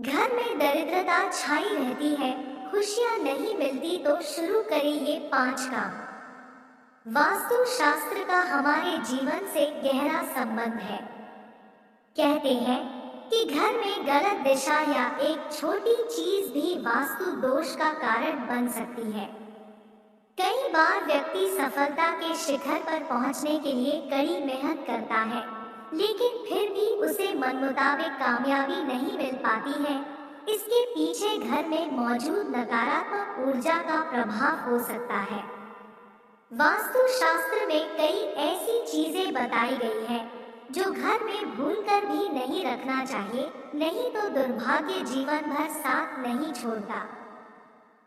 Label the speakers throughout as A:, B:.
A: घर में दरिद्रता छाई रहती है, खुशियां नहीं मिलती तो शुरू करें ये 5 काम। वास्तु शास्त्र का हमारे जीवन से गहरा संबंध है। कहते हैं कि घर में गलत दिशा या एक छोटी चीज भी वास्तु दोष का कारण बन सकती है। कई बार व्यक्ति सफलता के शिखर पर पहुंचने के लिए कड़ी मेहनत करता है, लेकिन फिर भी उसे मनमुताबिक कामयाबी नहीं मिल पाती है। इसके पीछे घर में मौजूद नकारात्मक ऊर्जा का प्रभाव हो सकता है। वास्तु शास्त्र में कई ऐसी चीजें बताई गई हैं जो घर में भूलकर भी नहीं रखना चाहिए, नहीं तो दुर्भाग्य जीवन भर साथ नहीं छोड़ता।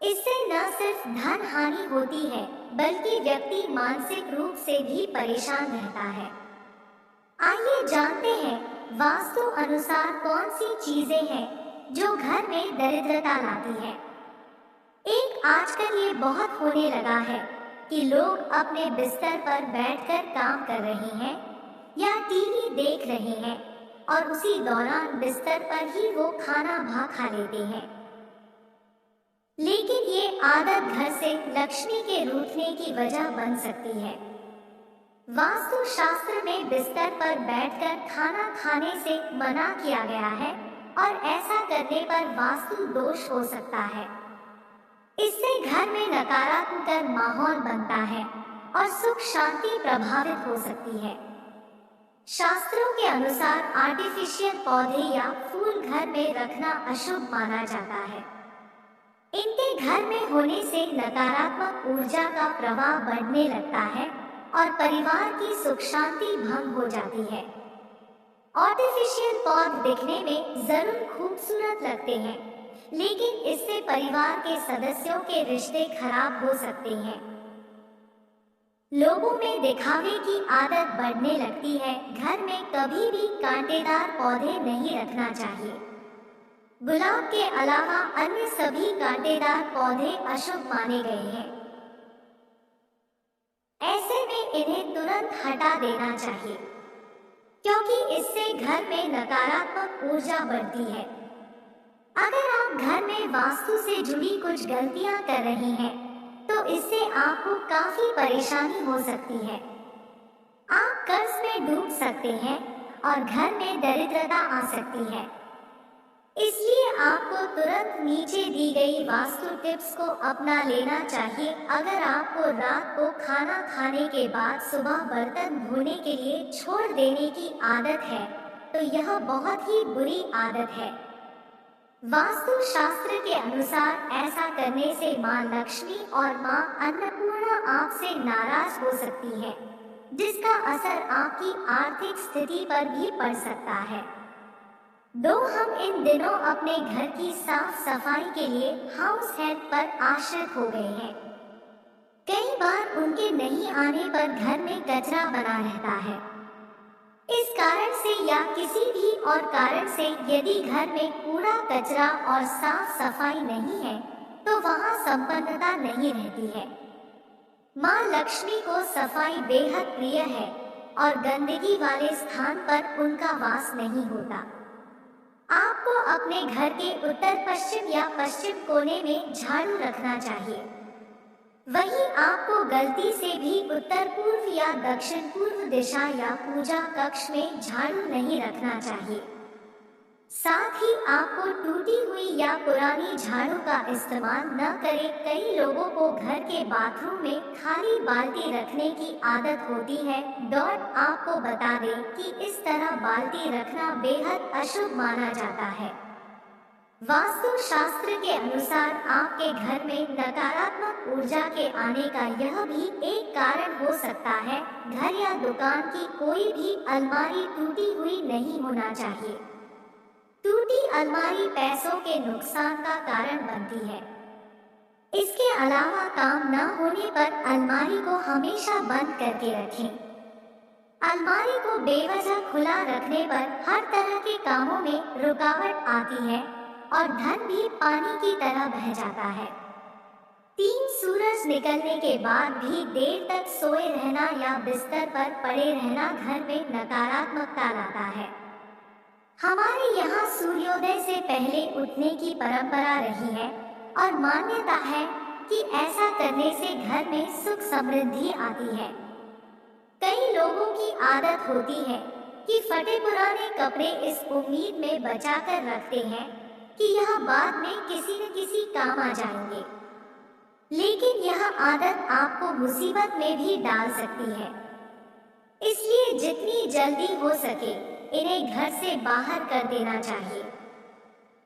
A: इससे न सिर्फ धन हानि होती है, बल्कि व्यक्ति मानसिक रूप से भी परेशान रहता है। आइए जानते हैं वास्तु अनुसार कौन सी चीजें हैं जो घर में दरिद्रता लाती है। एक आजकल ये बहुत होने लगा है कि लोग अपने बिस्तर पर बैठकर काम कर रहे हैं या टीवी देख रहे हैं और उसी दौरान बिस्तर पर ही वो खाना खा लेते हैं। लेकिन ये आदत घर से लक्ष्मी के रूठने की वजह बन सकती है। वास्तु शास्त्र में बिस्तर पर बैठकर खाना खाने से मना किया गया है और ऐसा करने पर वास्तु दोष हो सकता है। इससे घर में नकारात्मक माहौल बनता है और सुख शांति प्रभावित हो सकती है। शास्त्रों के अनुसार आर्टिफिशियल पौधे या फूल घर में रखना अशुभ माना जाता है। इनके घर में होने से नकारात्मक ऊर्जा का प्रवाह बढ़ने लगता है और परिवार की सुख शांति भंग हो जाती है। आर्टिफिशियल पौधे दिखने में जरूर खूबसूरत लगते हैं, लेकिन इससे परिवार के सदस्यों के रिश्ते खराब हो सकते हैं। लोगों में दिखावे की आदत बढ़ने लगती है। घर में कभी भी कांटेदार पौधे नहीं रखना चाहिए। गुलाब के अलावा अन्य सभी कांटेदार पौधे अशुभ माने गए हैं। ऐसे में इन्हें तुरंत हटा देना चाहिए, क्योंकि इससे घर में नकारात्मक ऊर्जा बढ़ती है। अगर आप घर में वास्तु से जुड़ी कुछ गलतियां कर रहे हैं, तो इससे आपको काफी परेशानी हो सकती है। आप कर्ज में डूब सकते हैं और घर में दरिद्रता आ सकती है। इसलिए आपको तुरंत नीचे दी गई वास्तु टिप्स को अपना लेना चाहिए। अगर आपको रात को खाना खाने के बाद सुबह बर्तन धोने के लिए छोड़ देने की आदत है, तो यह बहुत ही बुरी आदत है। वास्तु शास्त्र के अनुसार ऐसा करने से मां लक्ष्मी और मां अन्नपूर्णा आपसे नाराज हो सकती है, जिसका असर आपकी आर्थिक स्थिति पर भी पड़ सकता है। हम इन दिनों अपने घर की साफ सफाई के लिए हाउस हेल्प पर आश्रित हो गए हैं। कई बार उनके नहीं आने पर घर में कचरा बना रहता है। इस कारण से या किसी भी और कारण से यदि घर में कूड़ा कचरा और साफ सफाई नहीं है, तो वहाँ संपन्नता नहीं रहती है। माँ लक्ष्मी को सफाई बेहद प्रिय है और गंदगी वाले स्थान पर उनका वास नहीं होता। आपको अपने घर के उत्तर पश्चिम या पश्चिम कोने में झाड़ू रखना चाहिए। वहीं आपको गलती से भी उत्तर पूर्व या दक्षिण पूर्व दिशा या पूजा कक्ष में झाड़ू नहीं रखना चाहिए। साथ ही आपको टूटी हुई या पुरानी झाड़ू का इस्तेमाल न करें। कई लोगों को घर के बाथरूम में खाली बाल्टी रखने की आदत होती है। आपको बता दें कि इस तरह बाल्टी रखना बेहद अशुभ माना जाता है। वास्तु शास्त्र के अनुसार आपके घर में नकारात्मक ऊर्जा के आने का यह भी एक कारण हो सकता है। घर या दुकान की कोई भी अलमारी टूटी हुई नहीं होना चाहिए। टूटी अलमारी पैसों के नुकसान का कारण बनती है। इसके अलावा काम न होने पर अलमारी को हमेशा बंद करके रखें। अलमारी को बेवजह खुला रखने पर हर तरह के कामों में रुकावट आती है और धन भी पानी की तरह बह जाता है। सूरज निकलने के बाद भी देर तक सोए रहना या बिस्तर पर पड़े रहना घर में नकारात्मकता लाता है। हमारे यहाँ सूर्योदय से पहले उठने की परंपरा रही है और मान्यता है कि ऐसा करने से घर में सुख समृद्धि आती है। कई लोगों की आदत होती है कि फटे पुराने कपड़े इस उम्मीद में बचा कर रखते हैं कि यह बाद में किसी न किसी काम आ जाएंगे। लेकिन यह आदत आपको मुसीबत में भी डाल सकती है। इसलिए जितनी जल्दी हो सके इन्हें घर से बाहर कर देना चाहिए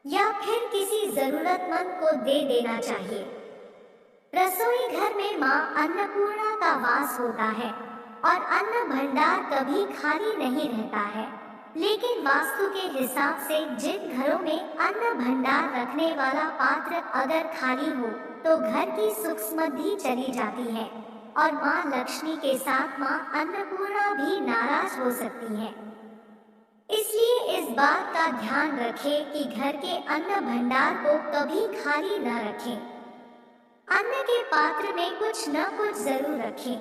A: या फिर किसी जरूरतमंद को दे देना चाहिए। रसोई घर में माँ अन्नपूर्णा का वास होता है और अन्न भंडार कभी खाली नहीं रहता है। लेकिन वास्तु के हिसाब से जिन घरों में अन्न भंडार रखने वाला पात्र अगर खाली हो तो घर की सुख समृद्धि चली जाती है और माँ लक्ष्मी के साथ माँ अन्नपूर्णा भी नाराज हो सकती है। इसलिए इस बात का ध्यान रखें कि घर के अन्न भंडार को कभी खाली न रखें। अन्न के पात्र में कुछ न कुछ जरूर रखें।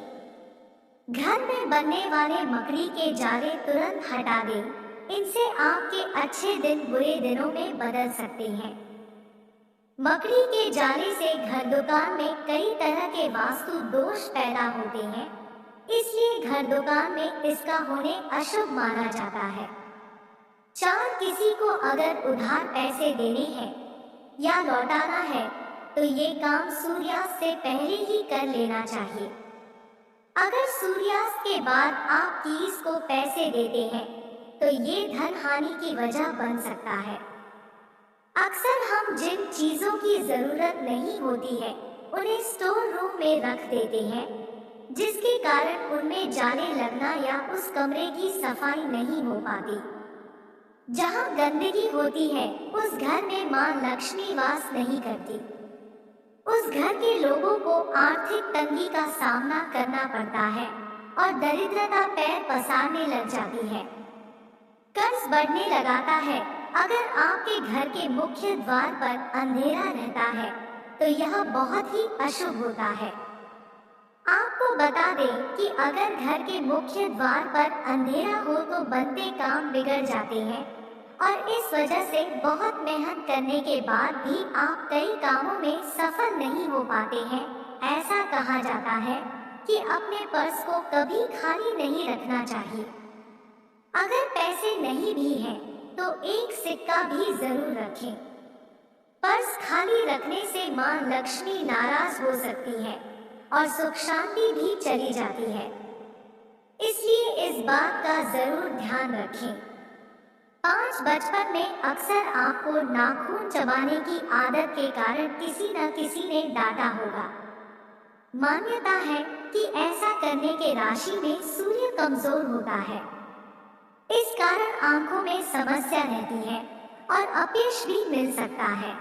A: घर में बनने वाले मकड़ी के जाले तुरंत हटा दें। इनसे आपके अच्छे दिन बुरे दिनों में बदल सकते हैं। मकड़ी के जाले से घर दुकान में कई तरह के वास्तु दोष पैदा होते हैं, इसलिए घर दुकान में इसका होने अशुभ माना जाता है। चार किसी को अगर उधार पैसे देने हैं या लौटाना है तो ये काम सूर्यास्त से पहले ही कर लेना चाहिए। अगर सूर्यास्त के बाद आप किसी को पैसे देते हैं तो ये धन हानि की वजह बन सकता है। अक्सर हम जिन चीजों की जरूरत नहीं होती है उन्हें स्टोर रूम में रख देते हैं, जिसके कारण उनमें जाले लगना या उस कमरे की सफाई नहीं हो पाती। जहाँ गंदगी होती है उस घर में माँ लक्ष्मी वास नहीं करती। उस घर के लोगों को आर्थिक तंगी का सामना करना पड़ता है और दरिद्रता पैर पसारने लग जाती है। कर्ज बढ़ने लगाता है। अगर आपके घर के मुख्य द्वार पर अंधेरा रहता है तो यह बहुत ही अशुभ होता है। आपको बता दें कि अगर घर के मुख्य द्वार पर अंधेरा हो तो बनते काम बिगड़ जाते हैं और इस वजह से बहुत मेहनत करने के बाद भी आप कई कामों में सफल नहीं हो पाते हैं। ऐसा कहा जाता है कि अपने पर्स को कभी खाली नहीं रखना चाहिए। अगर पैसे नहीं भी हैं तो एक सिक्का भी जरूर रखें। पर्स खाली रखने से माँ लक्ष्मी नाराज हो सकती है और सुख शांति भी चली जाती है। इसलिए इस बात का जरूर ध्यान रखें। 5 बचपन में अक्सर आपको नाखून चबाने की आदत के कारण किसी न किसी ने डांटा होगा। मान्यता है कि ऐसा करने के राशि में सूर्य कमजोर होता है। इस कारण आंखों में समस्या रहती है और अपयश भी मिल सकता है।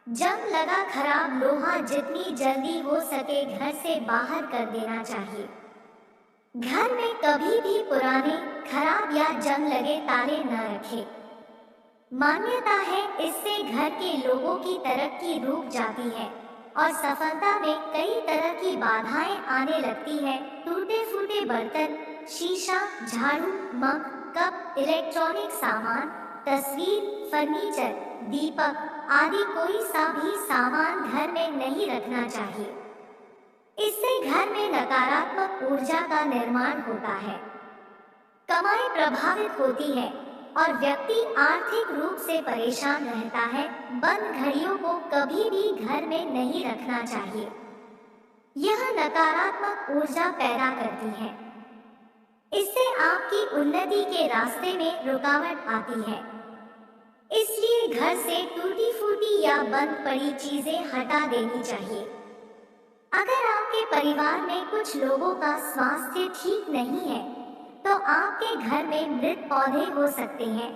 A: जंग लगा खराब लोहा जितनी जल्दी हो सके घर से बाहर कर देना चाहिए। घर में कभी भी पुराने, खराब या जंग लगे ताले न रखें। मान्यता है इससे घर के लोगों की तरक्की रुक जाती है और सफलता में कई तरह की बाधाएं आने लगती है। टूटे फूटे बर्तन, शीशा, झाड़ू, मग, कप, इलेक्ट्रॉनिक सामान, तस्वीर, फर्नीचर, दीपक आदि कोई सा भी सामान घर में नहीं रखना चाहिए। इससे घर में नकारात्मक ऊर्जा का निर्माण होता है, कमाई प्रभावित होती है और व्यक्ति आर्थिक रूप से परेशान रहता है। बंद घड़ियों को कभी भी घर में नहीं रखना चाहिए। यह नकारात्मक ऊर्जा पैदा करती है। इससे आपकी उन्नति के रास्ते में रुकावट आती है। इसलिए घर से टूटी फूटी या बंद पड़ी चीजें हटा देनी चाहिए। अगर आपके परिवार में कुछ लोगों का स्वास्थ्य ठीक नहीं है तो आपके घर में मृत पौधे हो सकते हैं।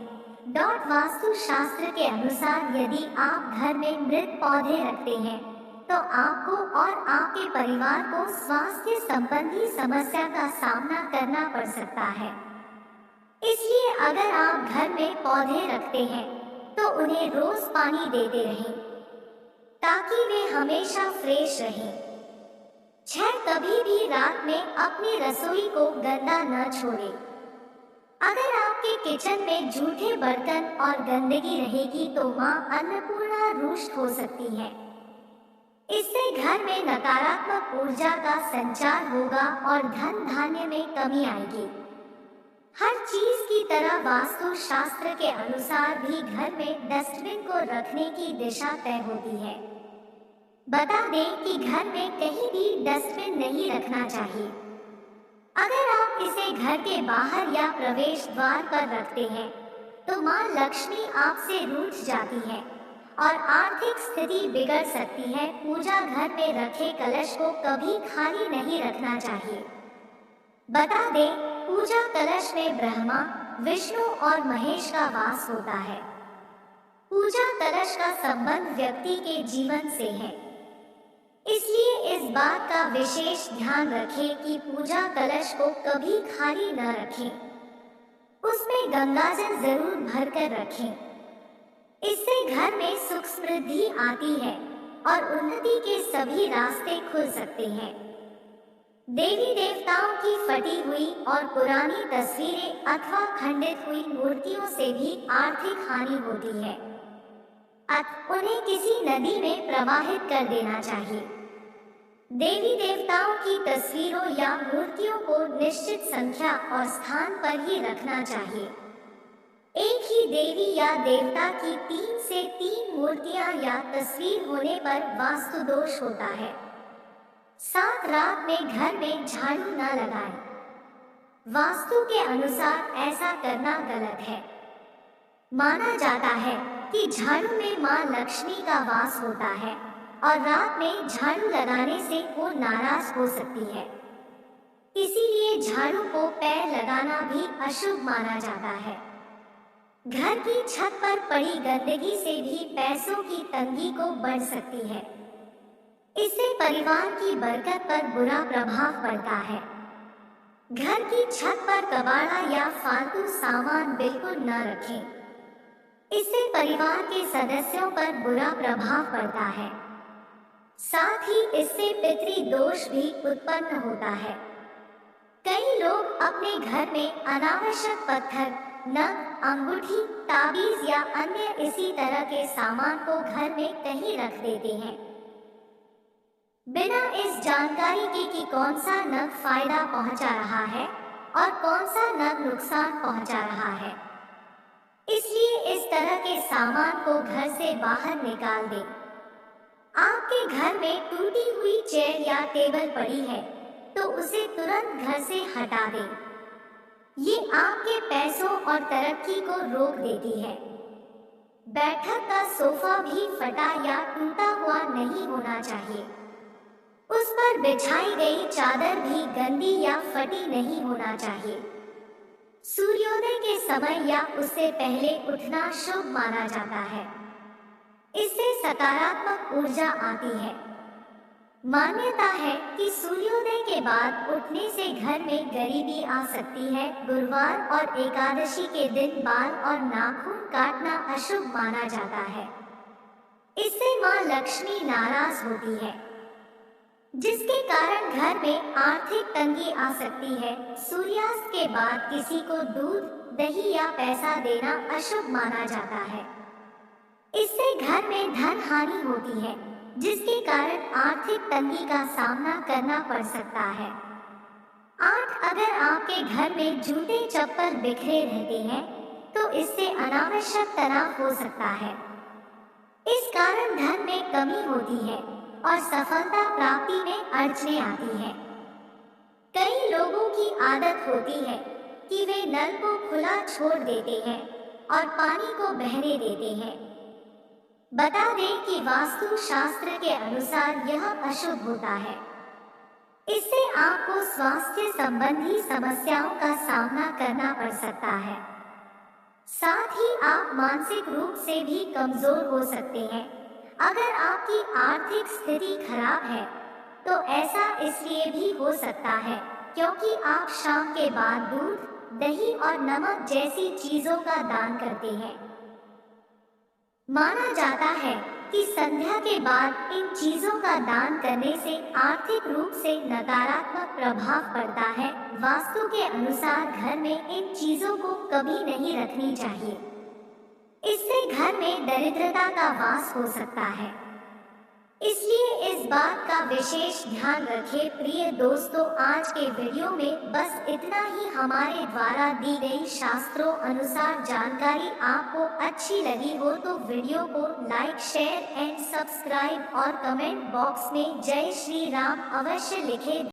A: वास्तु शास्त्र के अनुसार यदि आप घर में मृत पौधे रखते हैं तो आपको और आपके परिवार को स्वास्थ्य संबंधी समस्या का सामना करना पड़ सकता है। इसलिए अगर आप घर में पौधे रखते हैं तो उन्हें रोज पानी देते रहें ताकि वे हमेशा फ्रेश रहें। 6 कभी भी रात में अपनी रसोई को गंदा न छोड़ें। अगर आपके किचन में जूठे बर्तन और गंदगी रहेगी तो माँ अन्नपूर्णा रुष्ट हो सकती है। इससे घर में नकारात्मक ऊर्जा का संचार होगा और धन धान्य में कमी आएगी। हर चीज की तरह वास्तु शास्त्र के अनुसार भी घर में डस्टबिन को रखने की दिशा तय होती है। बता दें कि घर में कहीं भी डस्टबिन नहीं रखना चाहिए। अगर आप इसे घर के बाहर या प्रवेश द्वार पर रखते हैं तो माँ लक्ष्मी आपसे रूठ जाती है और आर्थिक स्थिति बिगड़ सकती है। पूजा घर में रखे कलश को कभी खाली नहीं रखना चाहिए। बता दें, पूजा कलश में ब्रह्मा, विष्णु और महेश का वास होता है। पूजा कलश का संबंध व्यक्ति के जीवन से है, इसलिए इस बात का विशेष ध्यान रखें कि पूजा कलश को कभी खाली न रखें। उसमें गंगाजल जरूर भरकर रखें। इससे घर में सुख समृद्धि आती है और उन्नति के सभी रास्ते खुल सकते हैं। देवी देवताओं की फटी हुई और पुरानी तस्वीरें अथवा खंडित हुई मूर्तियों से भी आर्थिक हानि होती है। उन्हें किसी नदी में प्रवाहित कर देना चाहिए। देवी देवताओं की तस्वीरों या मूर्तियों को निश्चित संख्या और स्थान पर ही रखना चाहिए। एक ही देवी या देवता की 3 से 3 मूर्तियां या तस्वीर होने पर वास्तु दोष होता है। साथ रात में घर में झाड़ू न लगाएं। वास्तु के अनुसार ऐसा करना गलत है। माना जाता है कि झाड़ू में मां लक्ष्मी का वास होता है और रात में झाड़ू लगाने से वो नाराज हो सकती है। इसीलिए झाड़ू को पैर लगाना भी अशुभ माना जाता है। घर की छत पर पड़ी गंदगी से भी पैसों की तंगी को बढ़ सकती है। इससे परिवार की बरकत पर बुरा प्रभाव पड़ता है। घर की छत पर कबाड़ा या फालतू सामान बिल्कुल न रखें। इससे परिवार के सदस्यों पर बुरा प्रभाव पड़ता है। साथ ही इससे पितृ दोष भी उत्पन्न होता है। कई लोग अपने घर में अनावश्यक पत्थर, नग, अंगूठी, ताबीज या अन्य इसी तरह के सामान को घर में कहीं रख देते हैं, बिना इस जानकारी के कि कौन सा नग फायदा पहुंचा रहा है और कौन सा नग नुकसान पहुंचा रहा है। इसलिए इस तरह के सामान को घर से बाहर निकाल दें। आपके घर में टूटी हुई चेयर या टेबल पड़ी है तो उसे तुरंत घर से हटा दें। ये आपके पैसों और तरक्की को रोक देती है। बैठक का सोफा भी फटा या टूटा हुआ नहीं होना चाहिए। उस पर बिछाई गई चादर भी गंदी या फटी नहीं होना चाहिए। सूर्योदय के समय या उससे पहले उठना शुभ माना जाता है। इससे सकारात्मक ऊर्जा आती है। मान्यता है कि सूर्योदय के बाद उठने से घर में गरीबी आ सकती है। गुरुवार और एकादशी के दिन बाल और नाखून काटना अशुभ माना जाता है। इससे मां लक्ष्मी नाराज होती है, जिसके कारण घर में आर्थिक तंगी आ सकती है। सूर्यास्त के बाद किसी को दूध, दही या पैसा देना अशुभ माना जाता है। इससे घर में धन हानि होती है, जिसके कारण आर्थिक तंगी का सामना करना पड़ सकता है। 8, अगर आपके घर में जूते चप्पल बिखरे रहते हैं तो इससे अनावश्यक तनाव हो सकता है। इस कारण धन में कमी होती है और सफलता प्राप्ति में अड़चने आती हैं। कई लोगों की आदत होती है कि वे नल को खुला छोड़ देते हैं और पानी को बहने देते हैं। बता दें कि वास्तु शास्त्र के अनुसार यह अशुभ होता है। इससे आपको स्वास्थ्य संबंधी समस्याओं का सामना करना पड़ सकता है। साथ ही आप मानसिक रूप से भी कमजोर हो सकते हैं। अगर आपकी आर्थिक स्थिति खराब है तो ऐसा इसलिए भी हो सकता है क्योंकि आप शाम के बाद दूध, दही और नमक जैसी चीजों का दान करते हैं। माना जाता है कि संध्या के बाद इन चीजों का दान करने से आर्थिक रूप से नकारात्मक प्रभाव पड़ता है। वास्तु के अनुसार घर में इन चीजों को कभी नहीं रखनी चाहिए। इससे घर में दरिद्रता का वास हो सकता है, इसलिए इस बात का विशेष ध्यान रखें। प्रिय दोस्तों, आज के वीडियो में बस इतना ही। हमारे द्वारा दी गई शास्त्रों अनुसार जानकारी आपको अच्छी लगी हो तो वीडियो को लाइक, शेयर एंड सब्सक्राइब और कमेंट बॉक्स में जय श्री राम अवश्य लिखें।